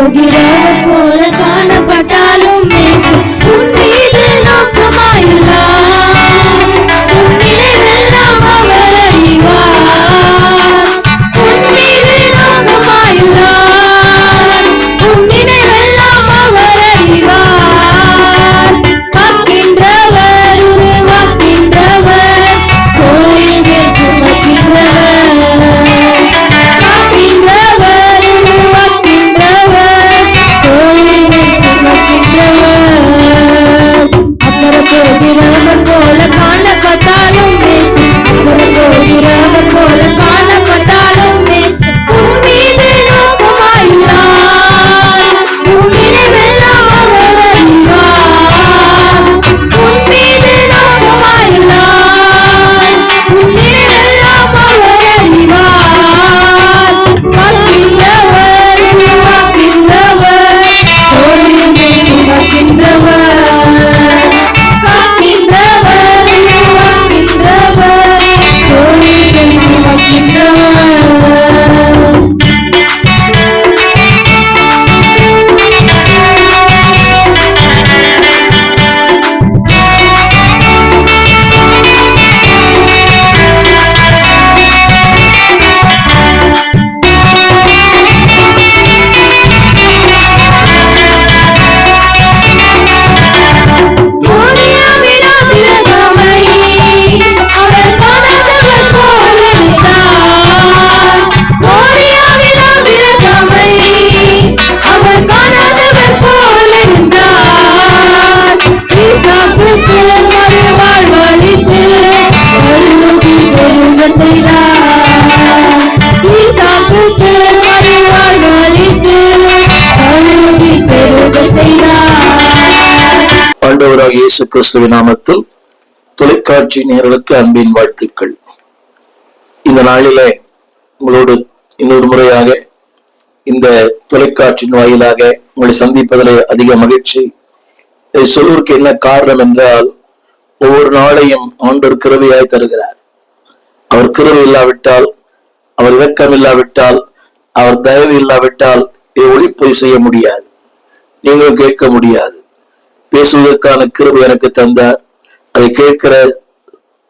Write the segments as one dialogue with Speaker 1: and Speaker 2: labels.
Speaker 1: போகிறவர் போல காணப்பட்டாலும் உன் மீது நோக்கமாயுள்ளார். உன் நினைவெல்லாம் அவர் அறிவார். உன் மீது நோக்கமாயுள்ளார். உன் நினைவெல்லாம் அவர் அறிவார். காக்கின்றவர், உருவாக்கின்றவர், கோயில் மேல் சுமக்கின்றவர். காக்கின்றவர், உருவாக்கின்றவர், கோயில் மேல் சுமக்கின்றவர். அமரப் போகிறவர் போல காணப்பட்டாலும் அமரப் போகிறவர் போல காணப்பட்டாலும் உன் மீது நோக்கமாயுள்ளார். உன் நினைவெல்லாம் அவர் அறிவார். உன் மீது நோக்கமாயுள்ளார். உன் நினைவெல்லாம் அவர் அறிவார். காக்கின்றவர், உருவாக்கின்றவர், கோயில் மேல் சுமக்கின்றவர். காக்கின்றவர், உருவாக்கின்றவர், கோயில் மேல் சுமக்கின்றவர்.
Speaker 2: ஆண்டவராகிய இயேசு கிறிஸ்துவின் நாமத்தில் தொலைக்காட்சி நேயர்களுக்கு அன்பின் வாழ்த்துக்கள். இந்த நாளிலே உங்களோடு இன்னொரு முறையாக இந்த தொலைக்காட்சியின் வாயிலாக உங்களை சந்திப்பதிலே அதிக மகிழ்ச்சி. இதை சொல்வதற்கு என்ன காரணம் என்றால், ஒவ்வொரு நாளையும் ஆண்டவர் கிருபையாய் தருகிறார். அவர் கிருபை இல்லாவிட்டால், அவர் இரக்கம் இல்லாவிட்டால், அவர் தயவு இல்லாவிட்டால் இதை ஒளிப்பதிவு செய்ய முடியாது, நீங்களும் கேட்க முடியாது. பேசுவதற்கான கிருபை எனக்கு தந்தார், அதை கேட்கிற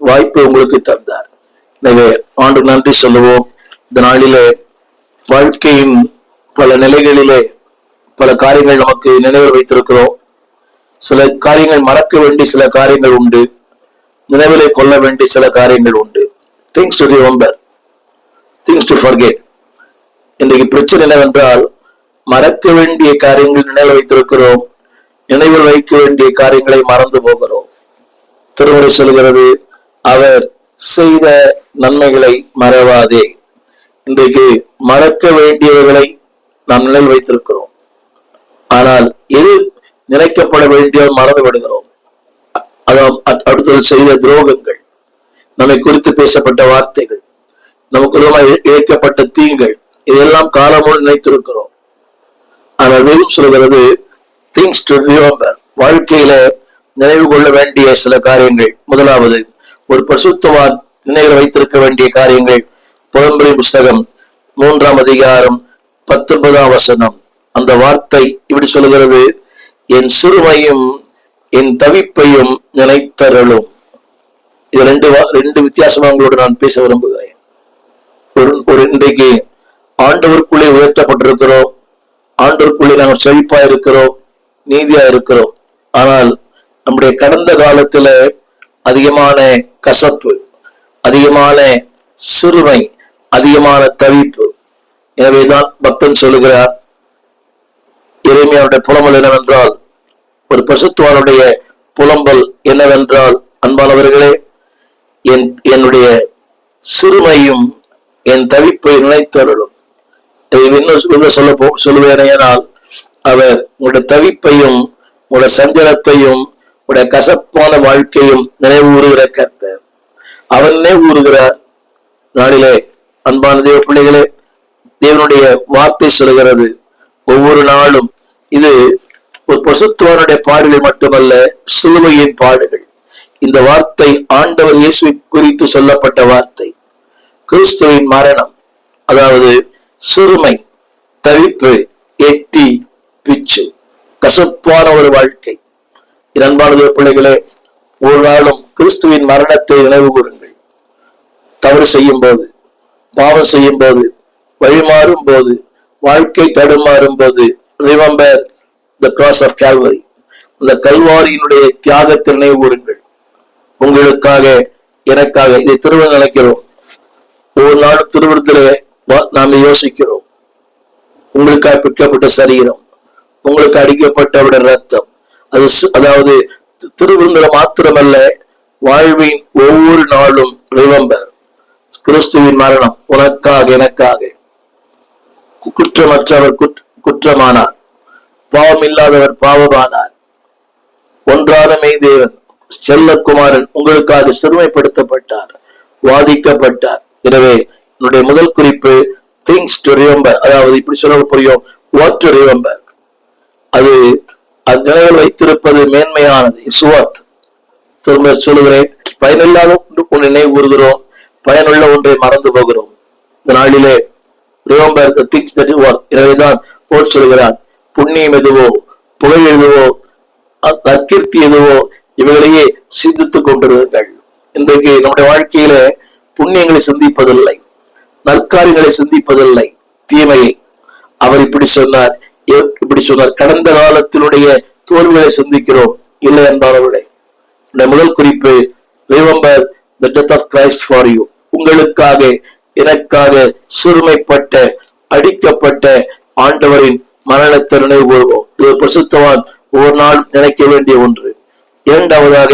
Speaker 2: வாய்ப்பு உங்களுக்கு தந்தார். எனவே ஆண்டு நன்றி சொல்லுவோம். இந்த நாளிலே வாழ்க்கையின் பல நிலைகளிலே பல காரியங்கள் நமக்கு நினைவில் வைத்திருக்கிறோம். சில காரியங்கள் மறக்க வேண்டிய சில காரியங்கள் உண்டு, நினைவிலே கொள்ள வேண்டிய சில காரியங்கள் உண்டு. Things to remember, things to forget. இன்றைக்கு பிரச்சனை என்னவென்றால், மறக்க வேண்டிய காரியங்கள் நினைவில் வைத்திருக்கிறோம், நினைவில் வைக்க வேண்டிய காரியங்களை மறந்து போகிறோம். திருமுறை சொல்கிறது, அவர் செய்த நன்மைகளை மறவாதே. இன்றைக்கு மறக்க வேண்டியவர்களை நாம் நினைவில் வைத்திருக்கிறோம், ஆனால் எது நினைக்கப்பட வேண்டிய மறந்து விடுகிறோம். அதான் அடுத்தது செய்த துரோகங்கள், நம்மை குறித்து பேசப்பட்ட வார்த்தைகள், நமக்கு இழைக்கப்பட்ட தீங்கள், இதெல்லாம் காலமும் நினைத்திருக்கிறோம். ஆனால் வேதம் சொல்கிறது, திங்ஸ் டு ரிமெம்பர், வாழ்க்கையில நினைவு கொள்ள வேண்டிய சில காரியங்கள். முதலாவது, ஒரு பரிசுத்தவான் நினைவில் வைத்திருக்க வேண்டிய காரியங்கள். புலம்பெயர் புஸ்தகம் 3ஆம் அதிகாரம் 19ஆம் வசனம். அந்த வார்த்தை இப்படி சொல்லுகிறது, என் சிறுமையும் என் தவிப்பையும் நினைத்தருளும். இது ரெண்டு வித்தியாசமா உங்களோடு நான் பேச விரும்புகிறேன். ஒரு இன்றைக்கு ஆண்டவருக்குள்ளே உயர்த்தப்பட்டிருக்கிறோம், ஆண்டவருக்குள்ளே நாங்கள் செழிப்பா இருக்கிறோம், நீதியா இருக்கிறோம். ஆனால் நம்முடைய கடந்த காலத்துல அதிகமான கசப்பு, அதிகமான சிறுமை, அதிகமான தவிப்பு. எனவேதான் பக்தன் சொல்லுகிறார், எரேமியாவுடைய புலம்பல் என்னவென்றால், ஒரு பரிசுத்தவானுடைய புலம்பல் என்னவென்றால், அன்பானவர்களே, என்னுடைய சிறுமையும் என் தவிப்பை நினைத்தருளும். சொல்லுவேனால், அவர் உங்களுடைய தவிப்பையும் உங்களுடைய சஞ்சலத்தையும் உங்களுடைய கசப்பான வாழ்க்கையும் நினைவு ஊறுகிற கர்த்தர். அவர் நினைவு ஊறுகிறார். நாளிலே அன்பான தேவ பிள்ளைகளே, தேவனுடைய வார்த்தை சொல்கிறது, ஒவ்வொரு நாளும் இது ஒரு பரிசுத்தவானுடைய பாடுகள் மட்டுமல்ல, சிலுவையின் பாடுகள். இந்த வார்த்தை ஆண்டவர் இயேசுவை குறித்து சொல்லப்பட்ட வார்த்தை. கிறிஸ்துவின் மரணம், அதாவது சிறுமை, தவிப்பு, எட்டி பிச்சு, கசப்பான ஒரு வாழ்க்கை. அன்பானது பிள்ளைகளே, ஒரு நாளும் கிறிஸ்துவின் மரணத்தை நினைவு கூறுங்கள். தவறு செய்யும் போது, பாவம் செய்யும் போது, வழிமாறும் போது, வாழ்க்கை தடுமாறும் போது, remember the cross of Calvary, அந்த கல்வாரியினுடைய தியாகத்தை நினைவு கூறுங்கள். உங்களுக்காக, எனக்காக. இதை திரும்ப நினைக்கிறோம். ஒவ்வொரு நாளும் திருவிழத்திலே நாம் யோசிக்கிறோம். உங்களுக்காக பிற்கப்பட்ட சரீரம், உங்களுக்கு அடிக்கப்பட்டவுடைய ரத்தம், அதாவது திருவிருந்தில மாத்திரமல்ல, வாழ்வின் ஒவ்வொரு நாளும் ரிமெம்பர் கிறிஸ்துவின் மரணம் உனக்காக, எனக்காக. குற்றமற்றவர் குற்றமானார், பாவம் இல்லாதவர் பாவமானார். ஒன்றான மெய்தேவன் செல்லகுமாரன் உங்களுக்காக சிறுமைப்படுத்தப்பட்டார், வாதிக்கப்பட்டார். எனவே என்னுடைய முதல் குறிப்பு திங்ஸ் டு ரிமெம்பர். அதாவது இப்படி சொல்ல புரியும், வாட் டு ரிமெம்பர். அது நினைவில் வைத்திருப்பது மேன்மையானது. இஸ்வாத். திரும்ப சொல்லுகிறேன், பயனில்லாத ஒன்றை நினைவு கூறுகிறோம், பயனுள்ள ஒன்றை மறந்து போகிறோம். இந்த நாளிலே remember the things that you are. எனவேதான் போல் சொல்கிறான், புண்ணியம் எதுவோ, புகழ் எதுவோ, நற்கீர்த்தி எதுவோ, இவைகளையே சிந்தித்துக் கொண்டிருங்கள். இன்றைக்கு நம்முடைய வாழ்க்கையில புண்ணியங்களை சிந்திப்பதில்லை, நற்காரியங்களை சிந்திப்பதில்லை, தீமையை. அவர் இப்படி சொன்னார், இப்படி சொன்னார். கடந்த காலத்தினுடைய தோல்விகளை சிந்திக்கிறோம், இல்லை என்பவர்களே. முதல் குறிப்பு, remember the death of Christ for you. உங்களுக்காக, எனக்காக சிறுமைப்பட்ட, அடிக்கப்பட்ட ஆண்டவரின் மரணத்தை நினைவு கூறுவோம். இது பரிசுத்தவான் ஒவ்வொரு நாளும் நினைக்க வேண்டிய ஒன்று. இரண்டாவதாக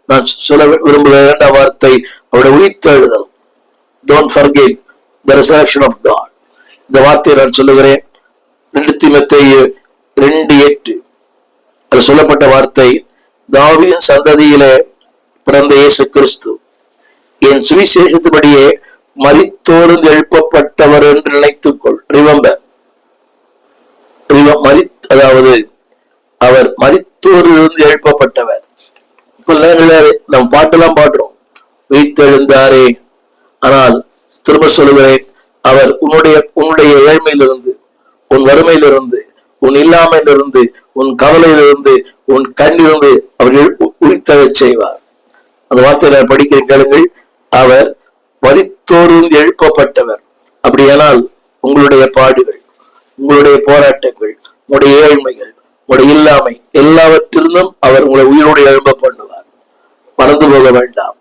Speaker 2: நான் சொல்ல விரும்புகிற இரண்டாம் வார்த்தை, அவருடைய உயிர்த்தெழுதல். Don't forget the resurrection of God. இந்த வார்த்தையை நான் சொல்லுகிறேன். 2 தீமோத்தேயு 2:8 அது சொல்லப்பட்ட வார்த்தை, தாவீதின் சந்ததியிலே பிறந்த இயேசு கிறிஸ்து என் சுவிசேஷத்தின்படியே மரித்தோரும் எழுப்பப்பட்டவர் என்று நினைத்துக்கொள். ரிமெம்பர், அதாவது அவர் மரித்தோரிலிருந்து எழுப்பப்பட்டவர். இப்ப நம்ம பாட்டெல்லாம் பாடுறோம், உயிர்த்தெழுந்தாரே. ஆனால் திரும்ப சொல்லுகிறேன், அவர் உன்னுடைய ஏழ்மையிலிருந்து, உன் வறுமையிலிருந்து, உன் இல்லாமையிலிருந்து, உன் கவலையிலிருந்து, உன் கண்ணிலிருந்து அவர் உயிர்த்தெழச் செய்வார். அந்த வார்த்தையை நான் படிக்கிறேன், கேளுங்கள். அவர் மரித்தோரிலிருந்து எழுப்பப்பட்டவர். அப்படியானால் உங்களுடைய பாடுகள், உங்களுடைய போராட்டங்கள், உங்களுடைய ஏழ்மைகள், உங்களுடைய இல்லாமை எல்லாவற்றிலும் அவர் உங்களை உயிரோடு எழும்ப பண்ணுவார். மறந்து போக வேண்டாம்.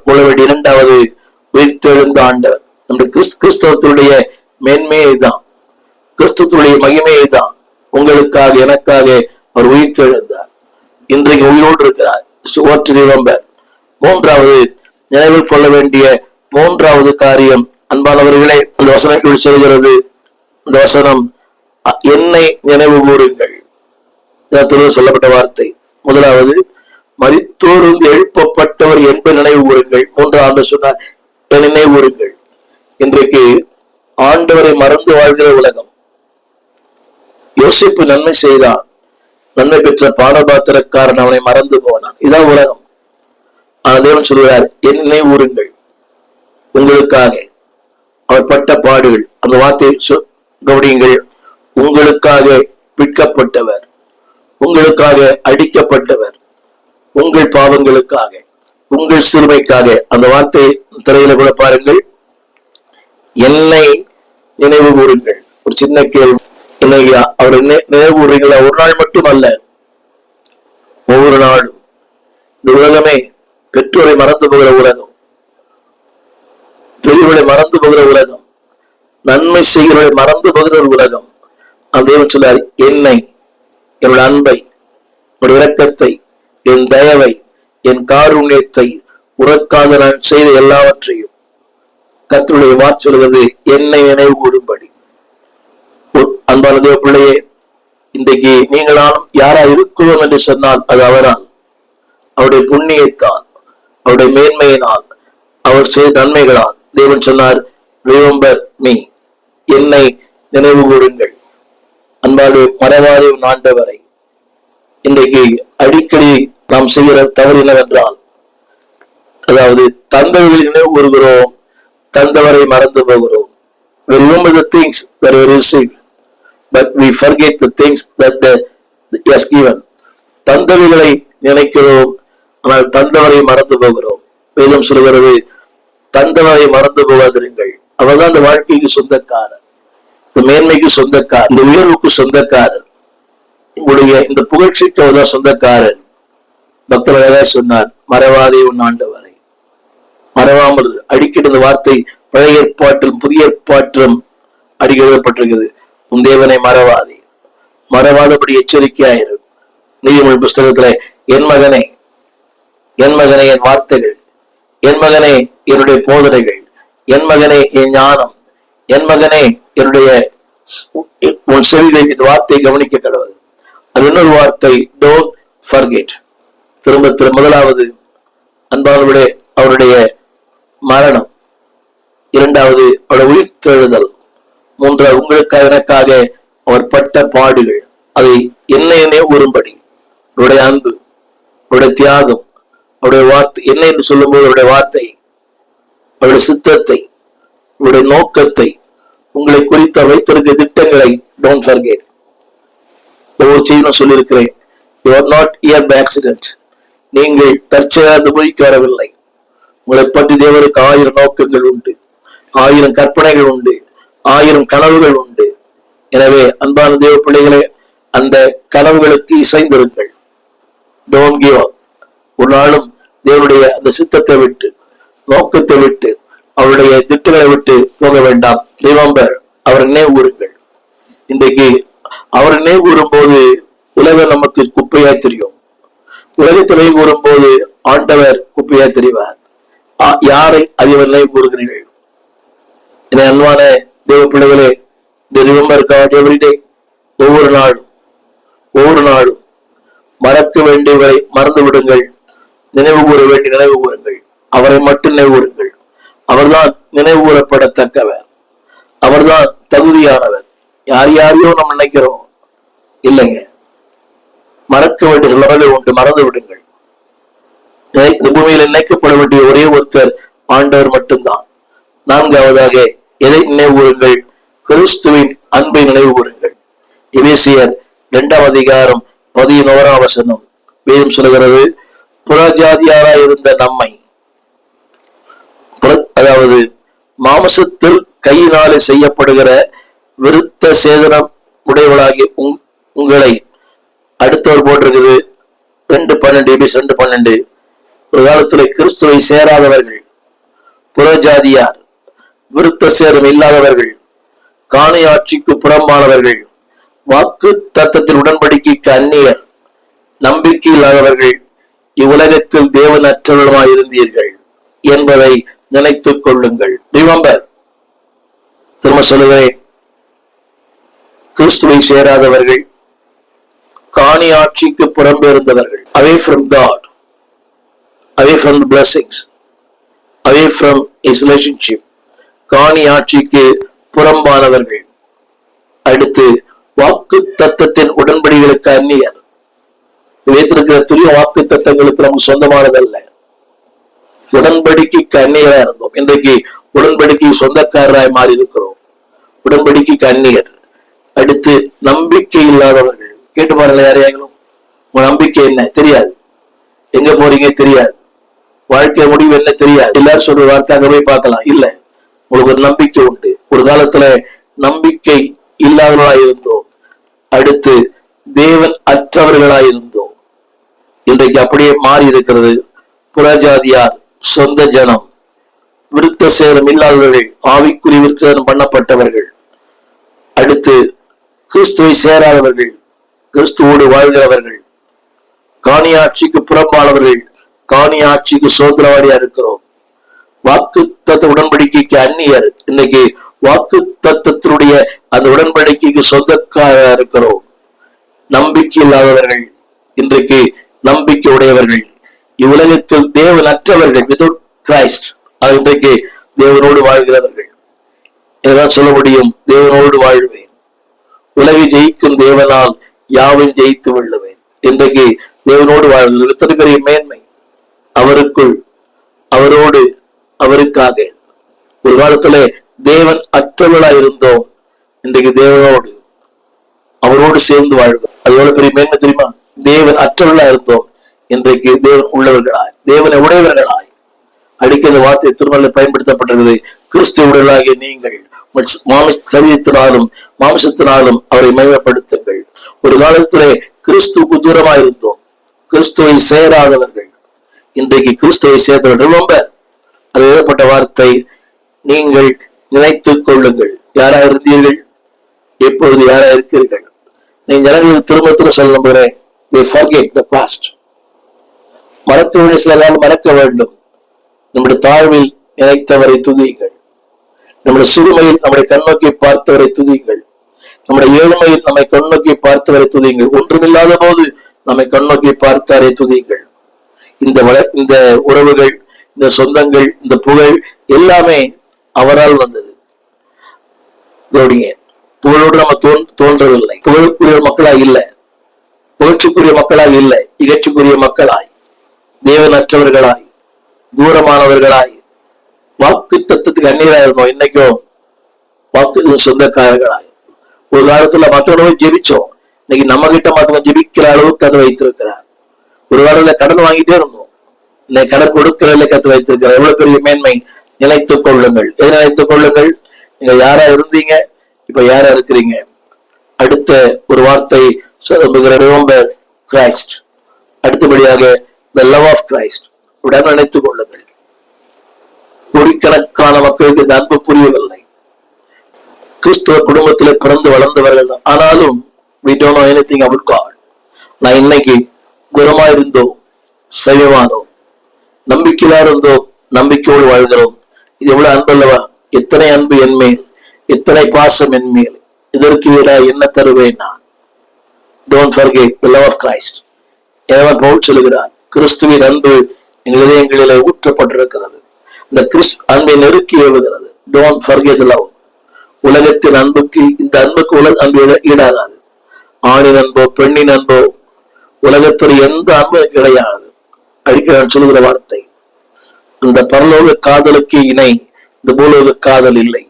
Speaker 2: கொள்ள வேண்டிய இரண்டாவது, உயிர்த்தெழுந்த ஆண்டவர். நம்முடைய கிறிஸ்தவத்தினுடைய மேன்மையை தான், கிறிஸ்தவத்துடைய மகிமையை தான். உங்களுக்காக, எனக்காக அவர் உயிர்த்தெழுந்தார். இன்றைக்கு உயிரோடு இருக்கிறார். மூன்றாவது, நினைவில் கொள்ள வேண்டிய மூன்றாவது காரியம், அன்பானவர்களே, அந்த வசனங்கள் சொல்கிறது. இந்த வசனம், என்னை நினைவு கூறுங்கள். சொல்லப்பட்ட வார்த்தை. முதலாவது, மரித்தோரிலிருந்து எழுப்பப்பட்டவர் என்பதை நினைவு கூறுங்கள். மூன்றாவது சொன்னார், நினைவு கூறுங்கள். இன்றைக்கு ஆண்டவரை மறந்து வாழ்கிற உலகம். யோசிப்பு நன்மை செய்தான், நன்மை பெற்ற பானபாத்திரக்காரன் அவனை மறந்து போனான். இதான் உலகம். ஆனால் தேவன் சொல்கிறார், என் நினைவு கூறுங்கள். உங்களுக்காக அவர் பட்ட பாடுகள். அந்த வார்த்தையை கவனியுங்கள். உங்களுக்காக விற்கப்பட்டவர், உங்களுக்காக அடிக்கப்பட்டவர், உங்கள் பாவங்களுக்காக, உங்கள் சிறுமைக்காக. அந்த வார்த்தை திரையில கூட பாருங்கள், என்னை நினைவு கூறுங்கள். ஒரு சின்ன கேள்வி, இல்லையா? அவர் நினைவு கூறுங்களா? ஒரு நாள் மட்டுமல்ல, ஒவ்வொரு நாளும். இந்த உலகமே பெற்றோரை மறந்து போகிற உலகம், பெரியவர்களை மறந்து போகிற உலகம், நன்மை செய்கிறவர்களை மறந்து போகிற ஒரு உலகம். அந்த சொல்லார், என்னை, என்னுடைய அன்பை, என்னுடைய இரக்கத்தை, என் தயவை, என் காருண்யத்தை, உனக்காக நான் செய்த எல்லாவற்றையும். கர்த்தருடைய வார்த்தை சொல்கிறது, என்னை நினைவு கூறும்படி. அன்பான தேவ பிள்ளையே, இன்றைக்கு நீங்களாலும் யாரா இருக்கிறோம் என்று சொன்னால் அது அவரால், அவருடைய புண்ணியத்தால், அவருடைய மேன்மையினால், அவர் செய்த நன்மைகளால். தேவன் சொன்னார், ரிமெம்பர் மீ, என்னை நினைவு கூறுங்கள். அன்பாடு மறவாத ஆண்டவரை. இன்றைக்கு அடிக்கடி நாம் செய்கிற தவறு என்னவென்றால், அதாவது தந்தவர்களை நினைவு கூறுகிறோம், தந்தவரை மறந்து போகிறோம். We remember the things that we received, but we forget the things that he has given. தந்தவைகளை நினைக்கிறோம், ஆனால் தந்தவரை மறந்து போகிறோம். வேதம் சொல்கிறது, தந்தவரை மறந்து போகாதிருங்கள். அவர்தான் இந்த வாழ்க்கைக்கு சொந்தக்காரர், இந்த மேன்மைக்கு சொந்தக்காரர், இந்த உயர்வுக்கு சொந்தக்காரர், உங்களுடைய இந்த புகழ்ச்சிக்கு அவர்தான் சொந்தக்காரர். பக்தர் சொன்னார், மறவாதே உன் ஆண்டவரை. மறவாமல், அடிக்கடி இந்த வார்த்தை பழைய ஏற்பாட்டிலும் புதிய ஏற்பாட்டிலும் அடிக்கடி எழுதப்பட்டிருக்கிறது. உன் தேவனை மறவாதே, மறவாதபடி எச்சரிக்கையாயிரு. நீதிமொழி புஸ்தகத்துல, என் மகனே என் மகனே என் வார்த்தைகள், என் மகனே என்னுடைய போதனைகள், என் மகனே என் ஞானம், என் மகனே என்னுடைய உன் செவிகள் இந்த வார்த்தையை கவனிக்க கடவுள். அது இன்னொரு வார்த்தை, டோன்ட் ஃபர்கெட். திரும்ப முதலாவது அன்பானவர்களே அவருடைய மரணம், இரண்டாவது அவருடைய உயிர்த்தெழுதல், மூன்றாவது உங்களுக்காக எனக்காக அவர் பட்ட பாடுகள், அதை என்னையே கூறும்படி அவருடைய அன்பு, அவருடைய தியாகம், அவருடைய வார்த்தை என்ன என்று சொல்லும் போது அவருடைய வார்த்தை, அவருடைய சித்தத்தை, அவருடைய நோக்கத்தை, உங்களை குறித்த வைத்திருக்க திட்டங்களை டோன்ட் ஃபர்கெட். ஒவ்வொரு செய்தியும் சொல்லியிருக்கிறேன், you are not here by accident. நீங்கள் தற்செயலாக அனுபவிக்க வரவில்லை. உங்களை பற்றி தேவருக்கு 1000 நோக்கங்கள் உண்டு, 1000 கற்பனைகள் உண்டு, 1000 கனவுகள் உண்டு. எனவே அன்பான தேவ பிள்ளைகளே, அந்த கனவுகளுக்கு இசைந்திருங்கள். Don't give up. ஒரு நாளும் தேவனுடைய அந்த சித்தத்தை விட்டு, நோக்கத்தை விட்டு, அவருடைய திட்டங்களை விட்டு போக வேண்டாம். ரிமெம்பர், அவர் நினைவு கூறுங்கள். இன்றைக்கு அவர் நினைவு கூறும் போது உலகம் நமக்கு குப்பையா தெரியும். உலகத்தை நினைவு கூறும் போது ஆண்டவர் குப்பையா தெரிவார். யாரை அதிகம் நினைவு கூறுகிறீர்கள்? என அன்பான தேவ பிள்ளைகளே, ரிமெம்பர் காட் எவ்ரி டே. ஒவ்வொரு நாளும் மறக்க வேண்டியவரை மறந்து விடுங்கள், நினைவு கூற வேண்டிய நினைவு கூறுங்கள். அவரை மட்டும் நினைவு கூறுங்கள். அவர்தான் நினைவு கூறப்படத்தக்கவர், அவர்தான் தகுதியானவர். யாரையோ நம்ம நினைக்கிறோம், இல்லைங்க. மறக்க வேண்டிய சிலவர்கள் உண்டு, மறந்து விடுங்கள். இந்த பூமியில் நினைக்கப்பட வேண்டிய ஒரே ஒருத்தர் ஆண்டவர் மட்டும்தான். நான்காவதாக எதை நினைவு கூறுங்கள்? கிறிஸ்துவின் அன்பை நினைவு கூறுங்கள். எபேசியர் 2ஆம் அதிகாரம் 11ஆம் வசனம் வேதம் சொல்கிறது, புறஜாதியாராய் இருந்த நம்மை, அதாவது மாம்சத்தில் கையினாலே செய்யப்படுகிற விருத்த சேதனம் உடையவளாகிய உங்களை, அடுத்தவர் போட்டிருக்குது 2:12, எபேசியர் 2:12. ஒரு காலத்துல கிறிஸ்துவை சேராதவர்கள், புறஜாதியார், விருத்த சேதம் இல்லாதவர்கள், காணி ஆட்சிக்கு புறம்பானவர்கள், வாக்கு தத்தத்தின் உடன்படிக்கைக்கு அந்நியர், நம்பிக்கை இல்லாதவர்கள், இவ்வுலகத்தில் தேவனற்றவர்களுமாய் இருந்தீர்கள் என்பதை நினைத்துக் கொள்ளுங்கள். ரிமெம்பர், திரும்ப சொல்லுகிறேன், கிறிஸ்துவை சேராதவர்கள், காணி ஆட்சிக்கு புறம்பெயர்ந்தவர்கள், away from God, away from the blessings, away from his relationship, காணி ஆட்சிக்கு புறம்பானவர்கள். அடுத்து வாக்கு தத்தத்தின் உடன்படிகளுக்கு அந்நியர். வைத்திருக்கிற துரிய வாக்கு தத்தங்களுக்கு நமக்கு சொந்தமானதல்ல. உடன்படிக்கைக்கு அந்நியரா இருந்தோம், இன்றைக்கு உடன்படிக்கை சொந்தக்காரராய் மாறி இருக்கிறோம். உடன்படிக்கைக்கு அந்நியர். அடுத்து நம்பிக்கை இல்லாதவர்கள். கேட்டு பாருங்க, யாரையாங்களும் உங்க நம்பிக்கை என்ன தெரியாது, எங்க போறீங்க தெரியாது, வாழ்க்கை முடிவு என்ன தெரியாது. எல்லாரும் சொல்ற வார்த்தை அங்க போய் பார்க்கலாம். இல்ல, உங்களுக்கு ஒரு நம்பிக்கை உண்டு. ஒரு காலத்துல நம்பிக்கை இல்லாதவர்களாய் இருந்தோம், அடுத்து தேவன் அற்றவர்களாய் இருந்தோம். இன்றைக்கு அப்படியே மாறி இருக்கிறது. புறஜாதியார், சொந்த ஜனம், விருத்த சேதம் இல்லாதவர்கள், ஆவிக்குறி விருத்த சேதம் பண்ணப்பட்டவர்கள், அடுத்து கிறிஸ்துவை சேராதவர்கள், கிறிஸ்துவோடு வாழ்கிறவர்கள், காணி ஆட்சிக்கு புறம்பானவர்கள், காணி ஆட்சிக்கு சுதந்திரவாதியா இருக்கிறோம். வாக்கு தத்த உடன்படிக்கைக்கு அந்நியர், இன்னைக்கு வாக்கு தத்தத்தினுடைய அந்த உடன்படிக்கைக்கு சொந்தக்காரா இருக்கிறோம். நம்பிக்கை இல்லாதவர்கள், இன்றைக்கு நம்பிக்கை உடையவர்கள், இவ்வுலகத்தில் தேவன் அற்றவர்கள், வித்வுட் கிரைஸ்ட், இன்றைக்கு தேவனோடு வாழ்கிறவர்கள். ஏதாவது சொல்ல முடியும்? தேவனோடு வாழ்வேன், உலகை ஜெயிக்கும் தேவனால் யாவும் ஜெயித்து வெல்லுவேன். இன்றைக்கு தேவனோடு வாழ்வது எத்தனை பெரிய மேன்மை! அவருக்குள், அவரோடு, அவருக்காக. ஒரு காலத்துல தேவன் அற்றவர்களாய் இருந்தோம், இன்றைக்கு தேவனோடு, அவரோடு சேர்ந்து வாழ்கிறோம். அது எவ்வளவு பெரிய மேன்மை தெரியுமா? தேவன் அற்றவர்களா இருந்தோம், இன்றைக்கு தேவன் உள்ளவர்களாய், தேவனை உடையவர்களாய். அடிக்க இந்த வார்த்தை திருமலையில் பயன்படுத்தப்பட்டிருக்கிறது. கிறிஸ்துவ உடலாகிய நீங்கள் சரீரத்தினாலும் மாம்சத்தினாலும் அவரை மகிமைப்படுத்துங்கள். ஒரு காலத்திலே கிறிஸ்துவுக்கு தூரமா இருந்தோம், கிறிஸ்துவை சேராதவர்கள். இன்றைக்கு கிறிஸ்துவை சேர்ந்தவர்கள். ரொம்ப அது எழுதப்பட்ட வார்த்தை, நீங்கள் நினைத்துக் கொள்ளுங்கள் யாரா இருந்தீர்கள், எப்பொழுது யாரா இருக்கிறீர்கள். நீங்க ஜனங்களுக்கு திரும்ப திரும்ப சொல்ல நம்புகிறேன், they forget the past. மறக்க வேண்டிய சில நாள் மறக்க வேண்டும். நம்முடைய தாழ்வில் நினைத்தவரை துதியுங்கள், நம்முடைய சிறுமையில் நம்முடைய கண்ணோக்கி பார்த்தவரை துதியுங்கள், நம்முடைய ஏழ்மையில் நம்மை கண்ணோக்கி பார்த்தவரை துதியுங்கள், ஒன்றுமில்லாத போது நம்மை கண்ணோக்கி பார்த்தாரே துதியுங்கள். இந்த உறவுகள், இந்த சொந்தங்கள், இந்த புகழ் எல்லாமே அவரால் வந்தது. புகழோடு நம்ம தோன்றவில்லை, புகழுக்குரிய மக்களாய் இல்லை, புகழ்ச்சிக்குரிய மக்களாய் இல்லை, இகழ்ச்சிக்குரிய மக்களாய், தேவனற்றவர்களாய், தூரமானவர்களாய், வாக்கு தத்துவத்துக்கு அந்நியராக இருந்தோம். இன்னைக்கும் வாக்கு சொந்தக்காரர்களாய். ஒரு காலத்துல மற்றவங்க ஜெபிச்சோம், இன்னைக்கு நம்ம கிட்ட மற்றவங்க ஜெபிக்கிற அளவுக்கு கதை வைத்திருக்கிறார். ஒரு காலத்துல கடன் வாங்கிட்டே இருந்தோம், இன்னைக்கு கடன் கொடுக்கிறதுல கத்து வைத்திருக்கிறார். எவ்வளவு பெரிய மேன்மை. நினைத்துக் கொள்ளுங்கள். எதை நினைத்துக் கொள்ளுங்கள்? நீங்க யாரா இருந்தீங்க, இப்ப யாரா இருக்கிறீங்க. அடுத்த ஒரு வார்த்தை ரிமெம்பர் கிரைஸ்ட். அடுத்தபடியாக the love of Christ. உடன் நினைத்துக் கொள்ளுங்கள். கோடிக்கணக்கான மக்களுக்கு இந்த அன்பு புரியவில்லை. கிறிஸ்துவ குடும்பத்திலே பிறந்து வளர்ந்தவர்கள் தான், ஆனாலும் we don't know anything about God. நான் இன்னைக்கு தூரமா இருந்தோம், சைவமானோம், நம்பிக்கையா இருந்தோம், நம்பிக்கையோடு வாழ்கிறோம். இது எவ்வளவு அன்பு அல்லவா? எத்தனை அன்பு என் மேல், எத்தனை பாசம் என் மேல், இதற்கு ஈடா என்ன தருவேன் நான்? Don't forget the love of Christ. ஏவன் பவுல் சொல்லுகிறார், கிறிஸ்துவின் அன்பு எங்கள் இதயங்களிலே ஊற்றப்பட்டிருக்கிறது. இந்த அன்பை நெருக்கி ஏவுகிறது. Don't forget the love. உலகத்தின் அன்புக்கு, இந்த அன்புக்கு உலக அன்பு ஈடாகாது. ஆணின் அன்போ பெண்ணின் அன்போ உலகத்தில் எந்த அன்பும் கிடையாது. அடிக்க சொல்லுகிற வார்த்தை, இந்த பரலோக காதலுக்கு இணை இந்த பூலோக காதல் இல்லை.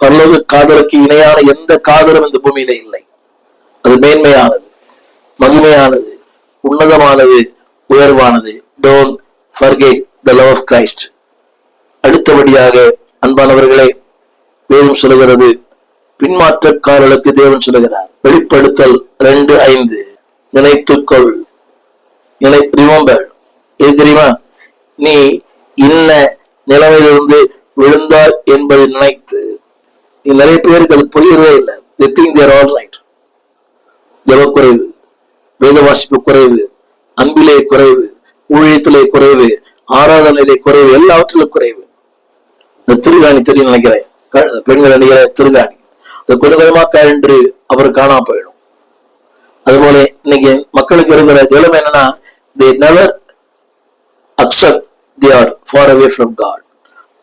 Speaker 2: பரலோக காதலுக்கு இணையான எந்த காதலும் இந்த பூமியில இல்லை. அது மேன்மையானது, மகிமையானது, உன்னதமானது, உயர்வானது. Don't forget the love of Christ. அடுத்தபடியாக அன்பானவர்களே, வேதம் சொல்லுகிறது, பின்மாற்றக்காரர்களுக்கு தேவன் சொல்லுகிறார். வெளிப்படுத்தல் 2:5, நினைத்துக்கொள். ரிமெம்பர். எது தெரியுமா? நீ இன்ன நிலைமையிலிருந்து விழுந்தாய் என்பதை நினைத்து. நிறைய பேருக்கு அது புரியறதே இல்லை. They think they are all right. ஜெப குறைவு, வேத வாசிப்பு குறைவு, அன்பிலே குறைவு, ஊழியத்திலே குறைவு, ஆராதனையிலே குறைவு, எல்லாவற்றிலும் குறைவு. இந்த திருகாணி தெரியும் நினைக்கிறேன், பெண்கள் அணிகிற திருகாணி, இந்த கொஞ்சமா கழன்று அவர் காணாம போயிடும். அதுபோல இன்னைக்கு மக்களுக்கு இருக்கிற நிலைமை என்னன்னா, they never accept they are far away from God.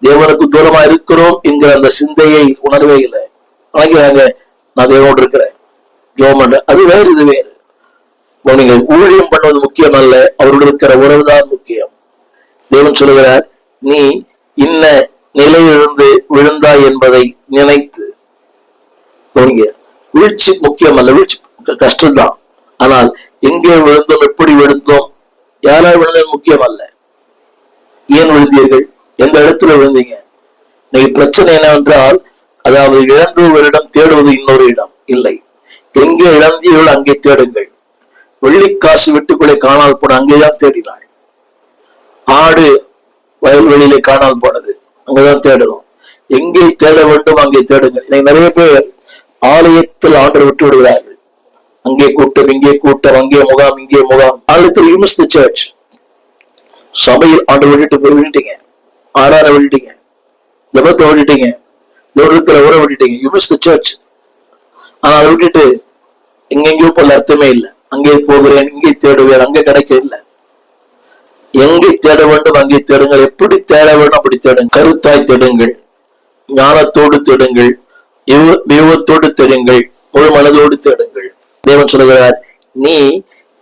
Speaker 2: தேவனுக்கு தூரமா இருக்கிறோம் என்கிற அந்த சிந்தையை உணர்வே இல்லை. நினைக்கிறாங்க, நான் தேவனோடு இருக்கிறேன், ஜெபம் பண்றேன். அது வேறு, இது வேறு. நீங்கள் ஊழியம் பண்ணுவது முக்கியம் அல்ல, அவரோடு இருக்கிற உறவுதான் முக்கியம். தேவன் சொல்லுகிறார், நீ இன்ன நிலையிலிருந்து விழுந்தாய் என்பதை நினைத்து. வீழ்ச்சி முக்கியம் அல்ல, வீழ்ச்சி கஷ்டம்தான். ஆனால் எங்கே விழுந்தோம், எப்படி விழுந்தோம், யாரால் விழுந்தது முக்கியம் அல்ல. ஏன் விழுந்தீர்கள், எந்த இடத்துல விழுந்தீங்க? இன்னைக்கு பிரச்சனை என்னவென்றால், அதாவது இழந்தவரிடம் தேடுவது இன்னொரு இடம் இல்லை. எங்கே இழந்தீர்கள் அங்கே தேடுங்கள். வெள்ளிக்காசு வீட்டுக்குள்ளே காணால் போன அங்கேதான் தேடினாள். ஆடு வயல்வெளியிலே காணால் போனது, அங்கதான் தேடணும். எங்கே தேட வேண்டும் அங்கே தேடுங்கள். இன்னைக்கு நிறைய பேர் ஆலயத்தில் ஆண்டவர் விட்டு விடுகிறார்கள். அங்கே கூட்டம், இங்கே கூட்டம், அங்கே முகாம், இங்கே முகாம். ஆலயத்தில் you miss the church. சபையில் ஆண்டவர் விட்டுட்டு போய் விட்டுட்டீங்க, ஆராத விட்டுட்டீங்க, ஜபத்தை விட்டுட்டீங்க, இதோடு இருக்கிற உறவை விட்டுட்டீங்க. You miss the church. ஆனா அதை விட்டுட்டு எங்கெங்கயோ போல அர்த்தமே இல்லை. அங்கே போகிறேன், இங்கே தேடுவேன், அங்கே கிடைக்க இல்லை. எங்கே தேட வேண்டும் அங்கே தேடுங்கள். எப்படி தேட வேண்டும் அப்படி தேடுங்கள். கருத்தாய் தேடுங்கள், ஞானத்தோடு தேடுங்கள், வியூகத்தோடு தேடுங்கள், முழு மனதோடு தேடுங்கள். தேவன் சொல்லுகிறார், நீ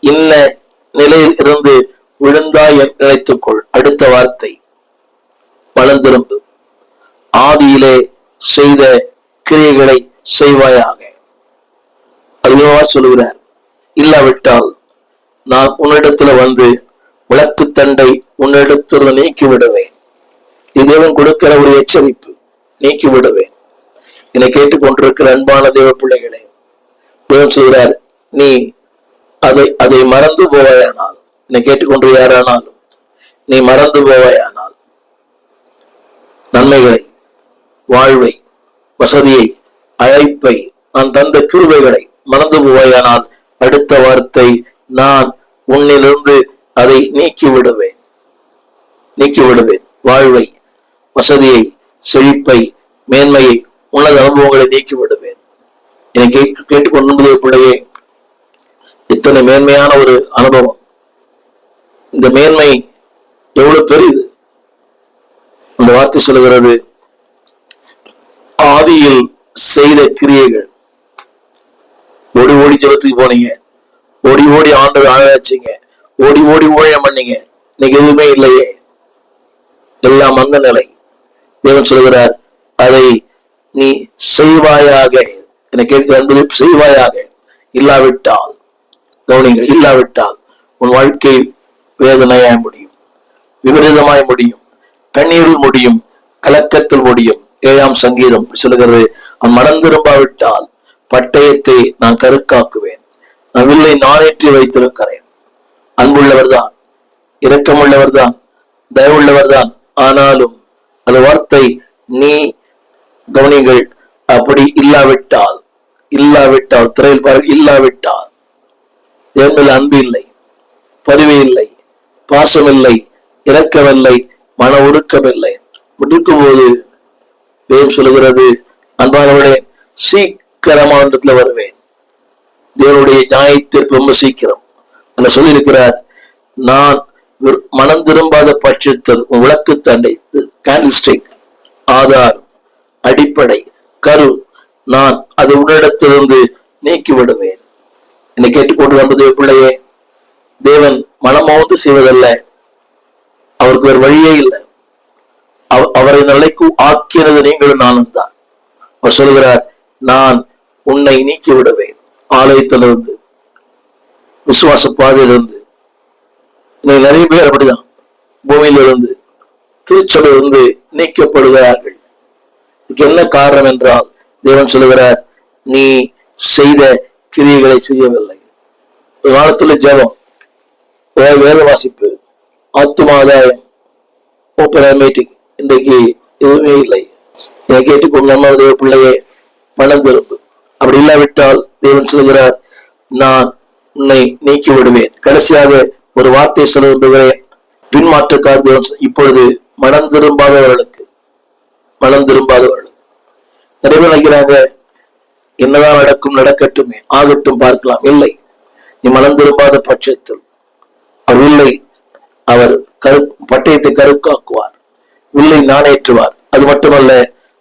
Speaker 2: இன்ன நிலையில் இருந்து விழுந்தாய் என்று நினைத்துக்கொள். அடுத்த வார்த்தை, வளர்ந்திரும்பு. ஆதியிலே செய்த கிரியைகளை செய்வாயாக. அதுவா சொல்லுகிறார், இல்லாவிட்டால் நான் உன்னிடத்துல வந்து விளக்கு தண்டை உன்னிடத்துல நீக்கி விடுவேன். இது தேவன் கொடுக்கிற ஒரு எச்சரிப்பு. நீக்கி விடுவேன். என்னை கேட்டுக்கொண்டிருக்கிற அன்பான தேவ பிள்ளைகளே, தேவன் சொல்கிறார், நீ அதை மறந்து போவாயானால், என்னை கேட்டுக்கொண்டு யாரானாலும் நீ மறந்து போவாயானால், நன்மைகளை, வாழ்வை, வசதியை, அழைப்பை, நான் தந்த கிருபைகளை மறந்து போவாயானால், அடுத்த வார்த்தை, நான் உன்னிலிருந்து அதை நீக்கி விடுவேன். வாழ்வை, வசதியை, செழிப்பை, மேன்மையை, உன்னத அனுபவங்களை நீக்கி விடுவேன். என்னை கேட்டுக்கொண்டு பிள்ளையே, இத்தனை மேன்மையான ஒரு அனுபவம். இந்த மேன்மை எவ்வளவு பெரியது. அந்த வார்த்தை சொல்லுகிறது, ஆதியில் செய்த கிரியைகள். ஓடி ஓடி ஜெபத்துக்கு போனீங்க, ஓடி ஓடி ஆண்டவர் ஆராய்ச்சிங்க, ஓடி ஓடி ஊழியம் பண்ணீங்க, இன்னைக்கு எதுவுமே இல்லையே, எல்லாம் அந்த நிலை. தேவன் சொல்கிறார், அதை நீ செய்வாயாக. என்னை கேட்கிற அன்பு, செய்வாயாக. இல்லாவிட்டால், கவனிங்கள், இல்லாவிட்டால் உன் வாழ்க்கை வேதனையாய் முடியும், விபரீதமாய் முடியும், கண்ணீரில் முடியும், கலக்கத்தில் முடியும். 7ஆம் சங்கீதம் சொல்லுகிறது, அவன் மனம் திரும்பாவிட்டால் பட்டயத்தை நான் கருக்காக்குவேன், நான் வில்லை நானேற்றி வைத்திருக்கிறேன். அன்புள்ளவர் தான், இரக்கமுள்ளவர் தான், தயவுள்ளவர் தான். ஆனாலும் அந்த வார்த்தை, நீ கவனிங்கள், அப்படி இல்லாவிட்டால், திரையில் பாருங்கள், இல்லாவிட்டால் தேவன் மேல் அன்பு இல்லை, பரிவு இல்லை, பாசம் இல்லை, இரக்கமில்லை, மன ஒடுக்கமில்லை. முடிக்கும் போது தேவன் சொல்லுகிறது, அன்பானவர்களே, சீக்கிரமாக வருவேன். தேவனுடைய நியாயத்திற்கு ரொம்ப சீக்கிரம். அந்த சொல்லியிருக்கிறார், நான் மனம் திரும்பாத பட்சத்தில் உன் விளக்கு தண்டை, கேண்டில் ஸ்டிக், ஆதார், அடிப்படை, கரு, நான் அதை உன்னிடத்திலிருந்து நீக்கி விடுவேன். என்னை கேட்டுக்கொண்டு வந்தது பிள்ளையே, தேவன் மனமோந்து செய்வதல்ல, அவருக்கு வேறு வழியே இல்லை. அவரை நிலைக்கு ஆக்கினது நீங்களும் நானும் தான். அவர் சொல்கிறார், நான் உன்னை நீக்கி விடுவேன். ஆலயத்திலிருந்து, விசுவாச பாதையிலிருந்து, நிறைய பேர் அப்படிதான் பூமியிலிருந்து, திருச்சபையிலிருந்து நீக்கப்படுகிறார்கள். இதுக்கு என்ன காரணம் என்றால், தேவன் சொல்லுகிறார், நீ செய்த கிரியைகளை செய்யவில்லை. ஒரு காலத்துல ஜெபம், வேத வாசிப்பு, ஆத்துமாதாயம், ஓப்பன் மீட்டிங், இன்றைக்கு எதுவுமே இல்லை. இதை கேட்டுக்கொண்டு நம்ம தேவ பிள்ளையே, மனம் திரும்பு. அப்படி இல்லாவிட்டால் தேவன் சொல்லுகிறார், நான் உன்னை நீக்கி விடுவேன். கடைசியாக ஒரு வார்த்தை சொல்ல விரும்புகிறேன். பின்மாற்றக்கார் தேவன் இப்பொழுது மனம் திரும்பாதவர்களுக்கு நிறைய பேர் நினைக்கிறாங்க, என்னதான் நடக்கும், நடக்கட்டுமே, ஆகட்டும், பார்க்கலாம். இல்லை, நீ மனம் திரும்பாத பட்சத்தில் அவர் இல்லை, அவர் பட்டயத்தை கருக்காக்குவார், வில்லை நாணேற்றுவார். அது மட்டுமல்ல,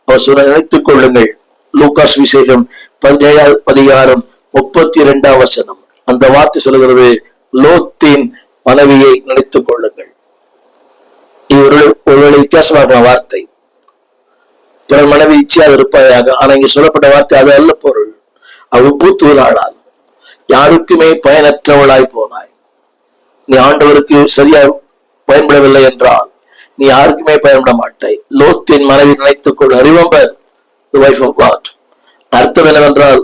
Speaker 2: அவர் சொல்ல, நினைத்துக் கொள்ளுங்கள், லூகாஸ் விசேஷம் 17ஆம் அதிகாரம் 32ஆம் வசனம். அந்த வார்த்தை சொல்லுகிறது, லோத்தின் மனைவியை நினைத்துக் கொள்ளுங்கள். இது ஒருவேளை வித்தியாசமான வார்த்தை. பிறர் மனைவி இச்சையாக இருப்பாயாக. ஆனா இங்க சொல்லப்பட்ட வார்த்தை அது அல்ல பொருள். அவள் பூத்துவளால் யாருக்குமே பயனற்றவளாய் போனாய். நீ ஆண்டவருக்கு சரியா பயன்படவில்லை என்றால் நீ யாருக்குமே பயன்பட மாட்டாய். லோத்தின் மனைவி நினைத்துக் கொள். Remember the wife of God. அர்த்தம் என்னவென்றால்,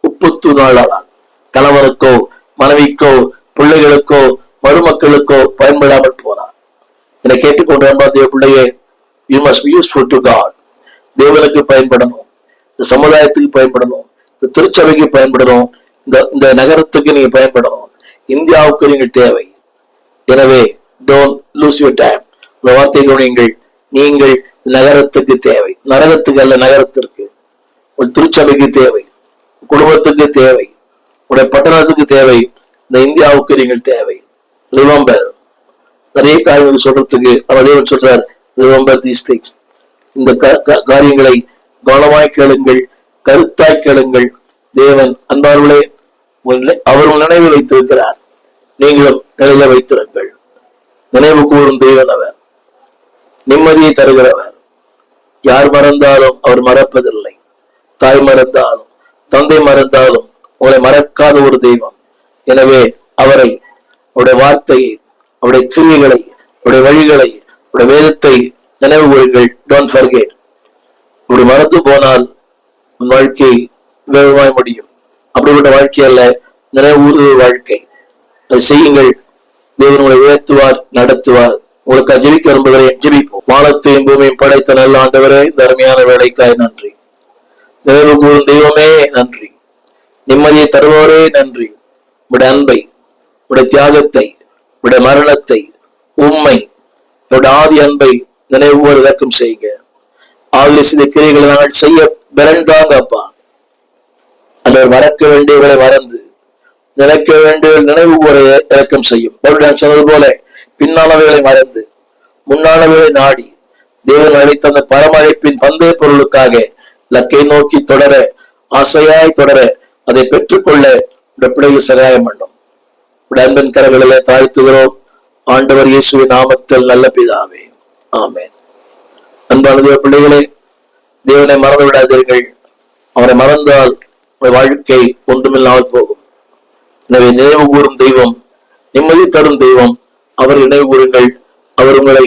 Speaker 2: உப்புத்து நாளாளான். கணவனுக்கோ, மனைவிக்கோ, பிள்ளைகளுக்கோ, மருமக்களுக்கோ பயன்படாமல் போனார். என்னை கேட்டுக்கொண்டு தேவ பிள்ளையே, you must be useful to God. தேவனுக்கு பயன்படணும், இந்த சமுதாயத்துக்கு பயன்படணும், இந்த திருச்சபைக்கு பயன்படணும், இந்த நகரத்துக்கு நீங்க பயன்படணும், இந்தியாவுக்கு நீங்கள் தேவை. எனவே டோன்ட் லூஸ் யுவர் டைம். இந்த வார்த்தை கவனியுங்கள். நீங்கள் நகரத்துக்கு தேவை, நரகத்துக்கு அல்ல, நகரத்திற்கு. ஒரு திருச்சபைக்கு தேவை, குடும்பத்துக்கு தேவை, உடைய பட்டணத்துக்கு தேவை, இந்த இந்தியாவுக்கு நீங்கள் தேவை. ரிமெம்பர், நிறைய காரியங்கள் சொல்றதுக்கு நம்ம தேவன் சொல்றார், ரிமெம்பர் தீஸ் திங்ஸ். இந்த காரியங்களை கவனமாய் கேளுங்கள், கருத்தாய் கேளுங்கள். தேவன் அன்பார்களே, அவர் நினைவு வைத்திருக்கிறார், நீங்களும் நினைவு வைத்திருங்கள். நினைவு கூறும் தேவன் அவர், நிம்மதியை தருகிறவர். யார் மறந்தாலும் அவர் மறப்பதில்லை. தாய் மறந்தாலும், தந்தை மறந்தாலும், உங்களை மறக்காத ஒரு தெய்வம். எனவே அவரை, அவருடைய வார்த்தையை, அவருடைய கிரியைகளை, அவருடைய வழிகளை, அவருடைய வேதத்தை நினைவு கூறுங்கள். Don't forget. இப்படி மறந்து போனால் உன் வாழ்க்கை வேகமாய் முடியும். அப்படிப்பட்ட வாழ்க்கை அல்ல, நினைவு கூறுகிற வாழ்க்கை. அதை செய்யுங்கள். தேவன் உங்களை உயர்த்துவார், நடத்துவார். உங்களுக்கு ஜெபிக்க விரும்புகிறேன். ஜெபிப்போம். வானத்தையும் பூமியும் படைத்த நல்ல ஆண்டவரே, இந்த அருமையான வேலைக்காய் நன்றி. நினைவு கூறும் தெய்வமே நன்றி. நிம்மதியை தருவோரே நன்றி. உடைய அன்பை, உடைய தியாகத்தை, உடைய மரணத்தை, உண்மை, உடைய ஆதி அன்பை நினைவு இறக்கம் செய்யுங்க. ஆதியில் சில கிரியைகளை நாங்கள் செய்ய பிறந்தாங்க அப்பா. அல்லவர் மறக்க வேண்டியவர்களை மறந்து, நினைக்க வேண்டிய நினைவு கூற இறக்கம் செய்யும். நான் சொன்னது போல பின்னானவைகளை மறந்து முன்னானவைகளை நாடி தேவன் அழைத்த அந்த பரமழைப்பின் பந்தய பொருளுக்காக லக்கை நோக்கி தொடர, ஆசையாய் தொடர, அதை பெற்றுக்கொள்ள பிள்ளைகள் சகாயம் பண்ணும். அன்பின் கரங்களிலே தாழ்த்துகிறோம். ஆண்டவர் இயேசுவின் நாமத்தில் நல்ல பிதாவே, ஆமென். அன்பான பிள்ளைகளே, தேவனை மறந்து விடாதீர்கள். அவரை மறந்தால் வாழ்க்கை ஒன்றுமில்லாமல் போகும். எனவே நினைவு கூறும் தெய்வம், நிம்மதி தரும் தெய்வம். அவர் நினைவு கூறுங்கள். அவர் உங்களை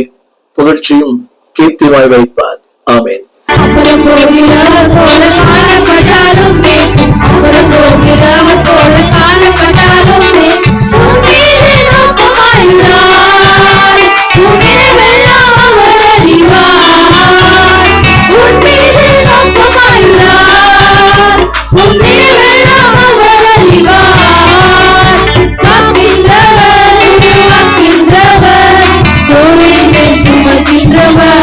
Speaker 2: புகழ்ச்சியும் கீர்த்தியுமாய் வைப்பார். ஆமென்.
Speaker 1: அப்புறம் போகிறவர் போல காணப்பட்டாலும் பேசும். அப்புறம் போகிறவர் போல காணப்பட்டாலும் பேசும். உன் மீது நோக்கமாயுள்ளார். உன் நினைவெல்லாம் அவர் அறிவார். உன் மீது நோக்கமாயுள்ளார். உன் நினைவெல்லாம் அவர் அறிவார். காக்கின்றவர், காக்கின்றவர், தோளின் மேல் சுமக்கின்றவர்.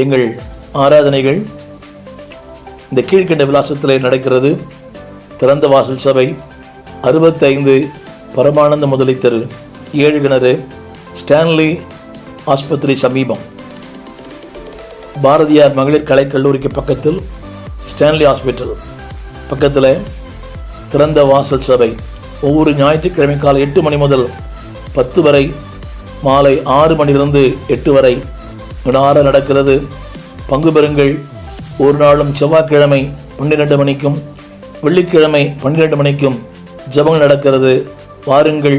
Speaker 2: எங்கள் ஆராதனைகள் இந்த கீழ்கண்ட விலாசத்தில் நடக்கிறது. திறந்த வாசல் சபை, 65 பரமானந்த முதலை தெரு, 7 கிணறு, ஸ்டான்லி ஆஸ்பத்திரி சமீபம். பாரதியார் மகளிர் கலைக்கல்லூரிக்கு பக்கத்தில் ஸ்டான்லி ஹாஸ்பிட்டல் பக்கத்தில் திறந்த வாசல் சபை. ஒவ்வொரு ஞாயிற்றுக்கிழமை காலை 8 மணி முதல் 10 வரை, மாலை 6 மணிலிருந்து 8 வரை விடார நடக்கிறது. பங்கு பெறுங்கள். ஒரு நாளும் செவ்வாய்க்கிழமை 12 மணிக்கும் வெள்ளிக்கிழமை 12 மணிக்கும் ஜெபங்கள் நடக்கிறது. வாருங்கள்,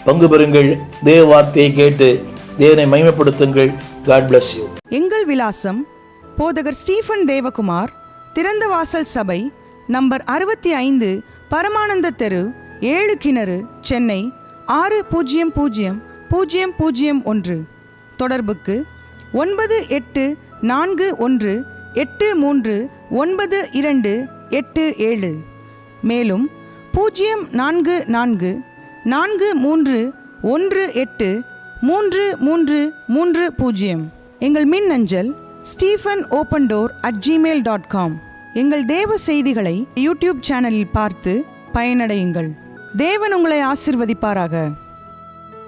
Speaker 2: பங்கு பெறுங்கள். தேவ வார்த்தையை கேட்டு தேவனை மகிமைப்படுத்துங்கள். God bless you.
Speaker 3: எங்கள் விலாசம் போதகர் ஸ்டீஃபன் தேவகுமார், திறந்த வாசல் சபை, நம்பர் 65 பரமானந்த தெரு, 7 கிணறு, சென்னை 600001. தொடர்புக்கு 9841839287. மேலும் 04443183330. எங்கள் மின்னஞ்சல் stephenopendor@gmail.com. எங்கள் தேவ செய்திகளை யூடியூப் சேனலில் பார்த்து பயனடையுங்கள். தேவன் உங்களை ஆசிர்வதிப்பாராக.